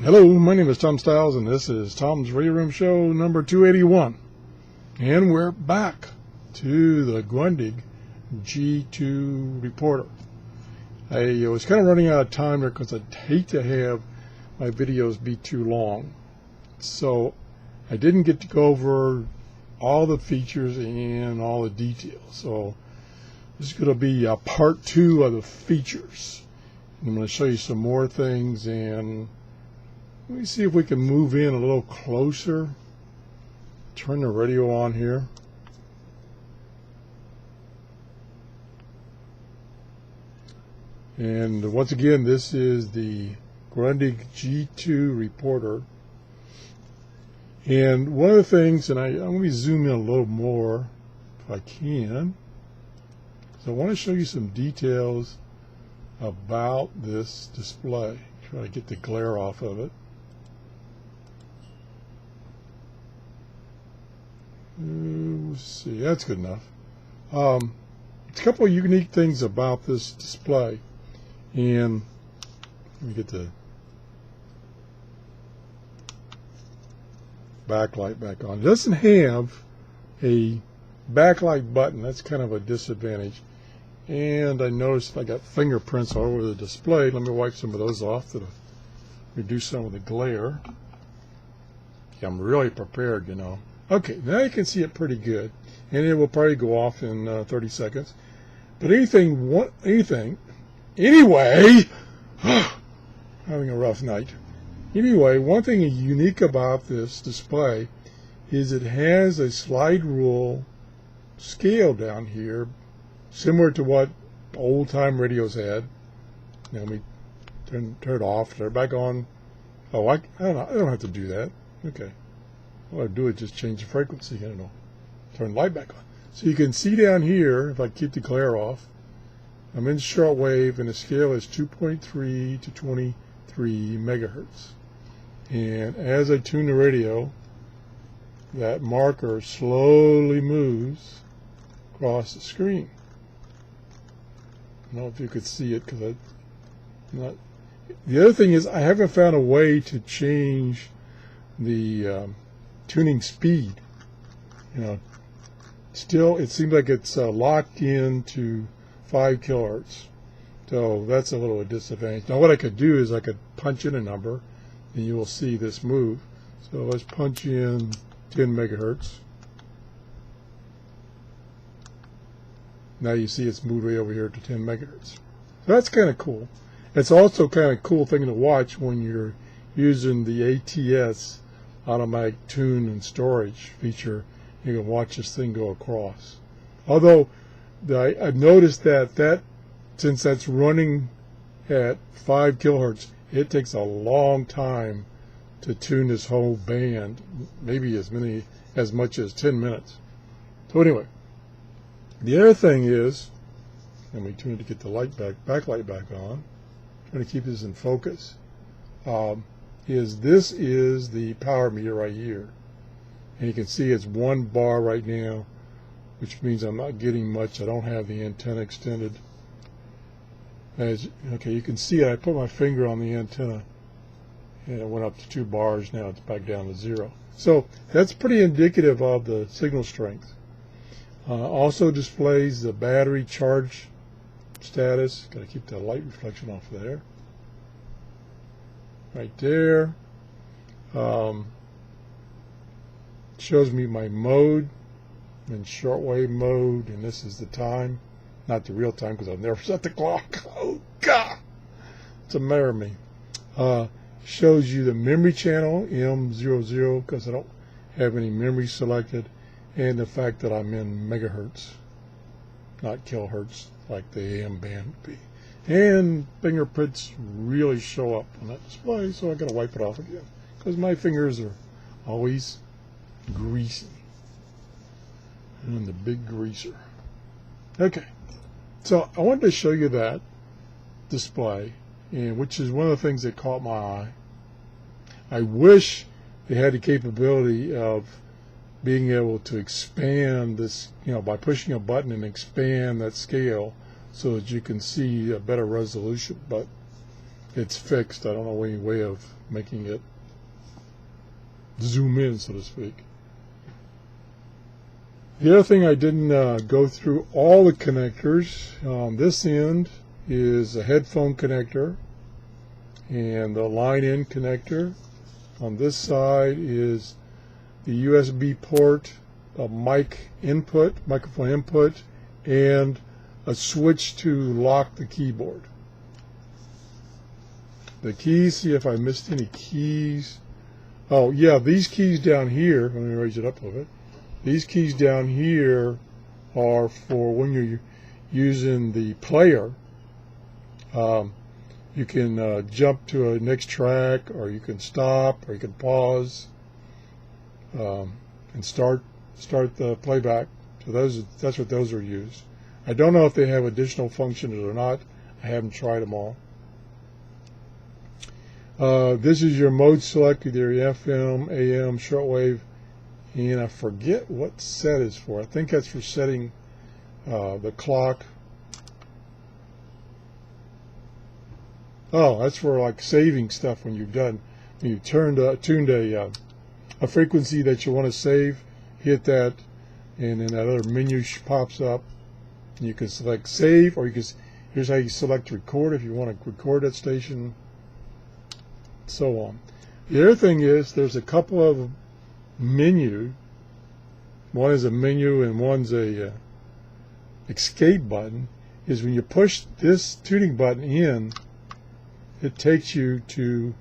Hello, my name is Tom Stiles, and this is Tom's Radio Room Show number 281. And we're back to the Grundig G2 reporter. I was kind of running out of time there because I'd hate to have my videos be too long. So I didn't get to go over all the features and all the details. So this is going to be part 2 of the features. I'm going to show you some more things, and let me see if we can move in a little closer. Turn the radio on here. And once again, this is the Grundig G2 reporter. And one of the things, and I'm going to zoom in a little more if I can. So I want to show you some details about this display. Try to get the glare off of it. Let's see, that's good enough. A couple of unique things about this display, and let me get the backlight back on. It doesn't have a backlight button. That's kind of a disadvantage. And I noticed I got fingerprints all over the display. Let me wipe some of those off to reduce some of the glare. Yeah, I'm really prepared, you know. Okay, now you can see it pretty good, and it will probably go off in 30 seconds. But anyway, having a rough night. Anyway, one thing unique about this display is it has a slide rule scale down here, similar to what old-time radios had. Now let me turn it off. Turn it back on. Oh, I don't have to do that. Okay. All I do is just change the frequency. I don't know. Turn the light back on. So you can see down here, if I keep the glare off, I'm in shortwave, and the scale is 2.3 to 23 megahertz. And as I tune the radio, that marker slowly moves across the screen. I don't know if you could see it because I'm not. The other thing is I haven't found a way to change the tuning speed. You know, still it seems like it's locked into 5 kilohertz. So that's a little disadvantage. Now what I could do is I could punch in a number, and you will see this move. So let's punch in 10 megahertz. Now you see it's moved way over here to 10 megahertz. So that's kind of cool. It's also kind of cool thing to watch when you're using the ATS, automatic tune and storage feature. You can watch this thing go across. Although I've noticed that since that's running at 5 kilohertz, it takes a long time to tune this whole band, maybe as much as 10 minutes. So anyway, the other thing is, let me tune it to get the backlight back on. Trying to keep this in focus. This is the power meter right here, and you can see it's 1 bar right now, which means I'm not getting much. I don't have the antenna extended. Okay, you can see I put my finger on the antenna, and it went up to 2 bars. Now it's back down to 0. So that's pretty indicative of the signal strength. Also displays the battery charge status. Got to keep the light reflection off there. Right there. Shows me my mode. I'm in shortwave mode, and this is the time. Not the real time because I've never set the clock. Oh God, it's a matter of me. Shows you the memory channel M00 because I don't have any memory selected, and the fact that I'm in megahertz, not kilohertz like the AM band would be. And fingerprints really show up on that display, so I got to wipe it off again because my fingers are always greasy. And the big greaser. Okay, so I wanted to show you that display, and which is one of the things that caught my eye. I wish they had the capability of being able to expand this, by pushing a button and expand that scale so that you can see a better resolution. But it's fixed. I don't know any way of making it zoom in, so to speak. The other thing, I didn't go through all the connectors. This end is a headphone connector and a line-in connector. On this side is the USB port, a microphone input, and a switch to lock the keyboard. The keys, see if I missed any keys. Oh yeah, these keys down here, let me raise it up a little bit. These keys down here are for when you're using the player. You can jump to a next track, or you can stop, or you can pause and start the playback. So that's what those are used. I don't know if they have additional functions or not. I haven't tried them all. This is your mode select, either FM, AM, shortwave, and I forget what set is for. I think that's for setting the clock. Oh, that's for like saving stuff when you've done, when you've tuned a frequency that you want to save. Hit that, and then that other menu pops up. You can select save, or you can. Here's how you select record if you want to record that station. So on. The other thing is there's a couple of menus. One is a menu and one's a escape button. Is when you push this tuning button in, it takes you to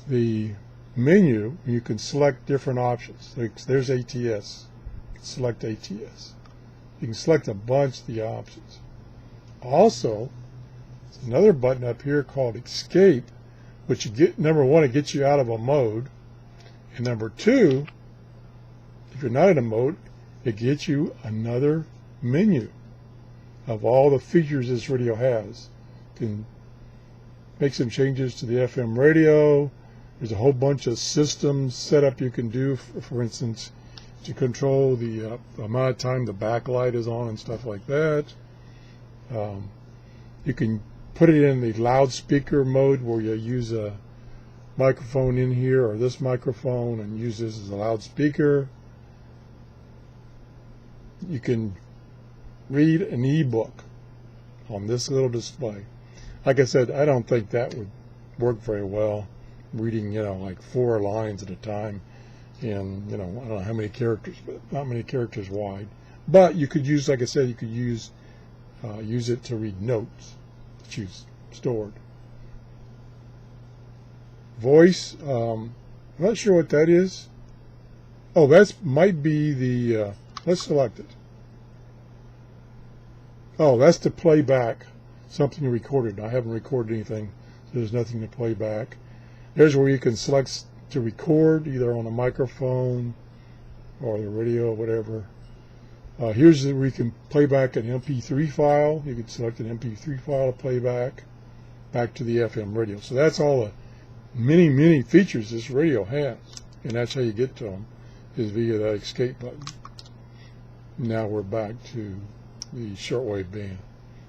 the menu and you can select different options. Like there's ATS. You can select ATS. You can select a bunch of the options. Also, there's another button up here called escape, which you get, number one, it gets you out of a mode, and number two, if you're not in a mode, it gets you another menu of all the features this radio has. You can make some changes to the FM radio. There's a whole bunch of systems setup you can do, for instance, to control the amount of time the backlight is on and stuff like that. You can put it in the loudspeaker mode where you use a microphone in here or this microphone and use this as a loudspeaker. You can read an ebook on this little display. Like I said, I don't think that would work very well, reading, like 4 lines at a time, and, I don't know how many characters, but not many characters wide. But you could use, like I said, you could use it to read notes that you've stored. Voice, I'm not sure what that is. Oh, that might be the, let's select it. Oh, that's to play back something recorded. I haven't recorded anything, so there's nothing to play back. There's where you can select to record, either on a microphone or the radio or whatever. Here's where you can play back an MP3 file. You can select an MP3 file to play back to the FM radio. So that's all the many features this radio has, and that's how you get to them, is via that escape button. Now we're back to the shortwave band.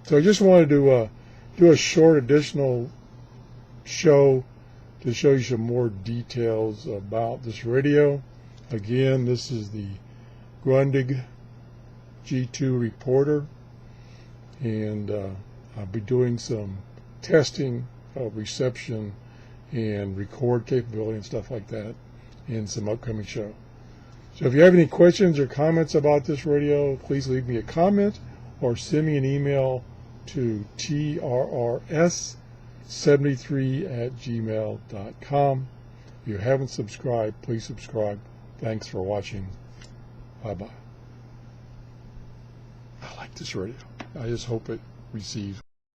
So I just wanted to do a short additional show to show you some more details about this radio. Again, this is the Grundig G2 reporter, and I'll be doing some testing of reception and record capability and stuff like that in some upcoming show. So if you have any questions or comments about this radio, please leave me a comment or send me an email to TRRS73@gmail.com. If you haven't subscribed, please subscribe. Thanks for watching. Bye-bye. I like this radio. I just hope it receives